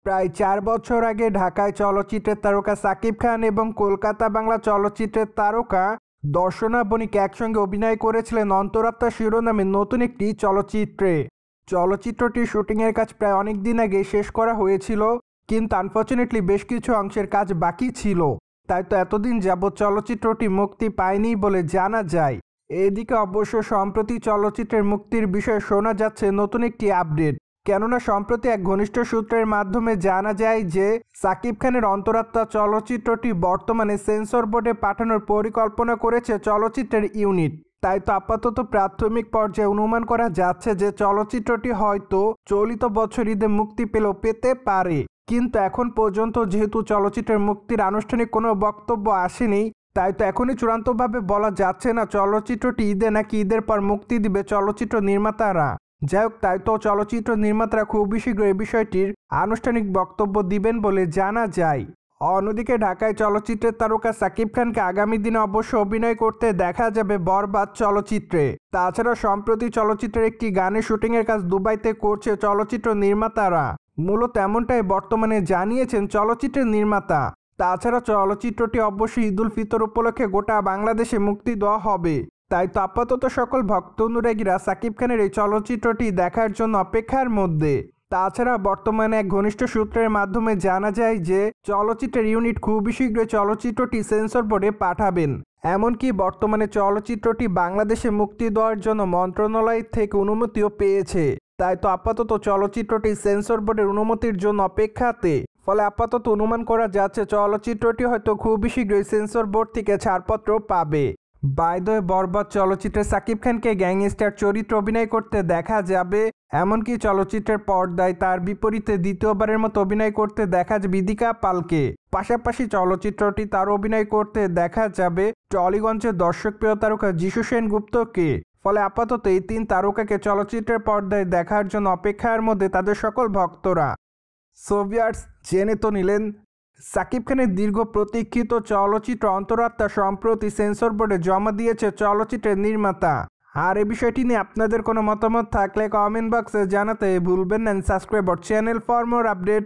প্রায় ৪ বছর আগে ঢাকায় চলচ্চিত্রের তারকা সাকিব খান এবং কলকাতা বাংলা চলচ্চিত্রের তারকা দর্শনা বণিক একসঙ্গে অভিনয় করেছিলেন অন্তরাত্মা শিরোনামে নতুন একটি চলচ্চিত্রে। চলচ্চিত্রটির শুটিংয়ের কাজ প্রায় অনেক দিন আগে শেষ করা হয়েছিল, কিন্তু আনফর্চুনেটলি বেশ কিছু অংশের কাজ বাকি ছিল, তাই তো এতদিন যাবৎ চলচ্চিত্রটি মুক্তি পায়নি বলে জানা যায়। এদিকে অবশ্য সম্প্রতি চলচ্চিত্রের মুক্তির বিষয়ে শোনা যাচ্ছে নতুন একটি আপডেট, কেননা সম্প্রতি এক ঘনিষ্ঠ সূত্রের মাধ্যমে জানা যায় যে সাকিব খানের অন্তরাত্মা চলচ্চিত্রটি বর্তমানে সেন্সর বোর্ডে পাঠানোর পরিকল্পনা করেছে চলচ্চিত্রের ইউনিট। তাই তো আপাতত প্রাথমিক পর্যায়ে অনুমান করা যাচ্ছে যে চলচ্চিত্রটি হয়তো চলিত বছর ঈদে মুক্তি পেলেও পেতে পারে, কিন্তু এখন পর্যন্ত যেহেতু চলচ্চিত্রের মুক্তির আনুষ্ঠানিক কোনো বক্তব্য আসেনি, তাই তো এখনই চূড়ান্তভাবে বলা যাচ্ছে না চলচ্চিত্রটি ঈদে নাকি ঈদের পর মুক্তি দিবে চলচ্চিত্র নির্মাতারা। যাই হোক, তাই তো চলচ্চিত্র নির্মাতারা খুবই শীঘ্র এই বিষয়টির আনুষ্ঠানিক বক্তব্য দিবেন বলে জানা যায়। অন্যদিকে ঢাকায় চলচ্চিত্রের তারকা সাকিব খানকে আগামী দিনে অবশ্য অভিনয় করতে দেখা যাবে বরবাদ চলচ্চিত্রে। তাছাড়া সম্প্রতি চলচ্চিত্রের একটি গানের শুটিংয়ের কাজ দুবাইতে করছে চলচ্চিত্র নির্মাতারা, মূলত এমনটাই বর্তমানে জানিয়েছেন চলচ্চিত্রের নির্মাতা। তাছাড়া চলচ্চিত্রটি অবশ্যই ঈদুল ফিতর উপলক্ষে গোটা বাংলাদেশে মুক্তি দেওয়া হবে, তাই তো আপাতত সকল ভক্ত অনুরাগীরা সাকিব খানের এই চলচ্চিত্রটি দেখার জন্য অপেক্ষার মধ্যে। তাছাড়া বর্তমানে এক ঘনিষ্ঠ সূত্রের মাধ্যমে জানা যায় যে চলচ্চিত্রের ইউনিট খুবই শীঘ্রই চলচ্চিত্রটি সেন্সর বোর্ডে পাঠাবেন। এমনকি বর্তমানে চলচ্চিত্রটি বাংলাদেশে মুক্তি দেওয়ার জন্য মন্ত্রণালয় থেকে অনুমতিও পেয়েছে, তাই তো আপাতত চলচ্চিত্রটি সেন্সর বোর্ডের অনুমতির জন্য অপেক্ষাতে। ফলে আপাতত অনুমান করা যাচ্ছে চলচ্চিত্রটি হয়তো খুবই শীঘ্রই সেন্সর বোর্ড থেকে ছাড়পত্র পাবে। বাই দ্য ওয়ে, বরবাদ চলচ্চিত্রে সাকিব খানকে গ্যাংস্টার চরিত্রে অভিনয় করতে দেখা যাবে, এমনকি চলচ্চিত্রের পর্দায় তার বিপরীতে দ্বিতীয়বারের মতো অভিনয় করতে দেখা যাবে বিদিকা পালকে। পাশাপাশি চলচ্চিত্রটি তার অভিনয় করতে দেখা যাবে টলিগঞ্জের দর্শকপ্রিয় তারকা যিশু সেনগুপ্তকে। ফলে আপাতত এই ৩ তারকাকে চলচ্চিত্রের পর্দায় দেখার জন্য অপেক্ষার মধ্যে তাদের সকল ভক্তরা। সো ভিউয়ার্স, জেনে তো নিলেন সাকিব খানের দীর্ঘ প্রতীক্ষিত চলচ্চিত্র অন্তরাত্মা সম্প্রতি সেন্সর বোর্ডে জমা দিয়েছে চলচ্চিত্রের নির্মাতা। আর এই বিষয়টি নিয়ে আপনাদের কোনো মতামত থাকলে কমেন্ট বক্সে জানাতে ভুলবেন না। Subscribe our channel for more update.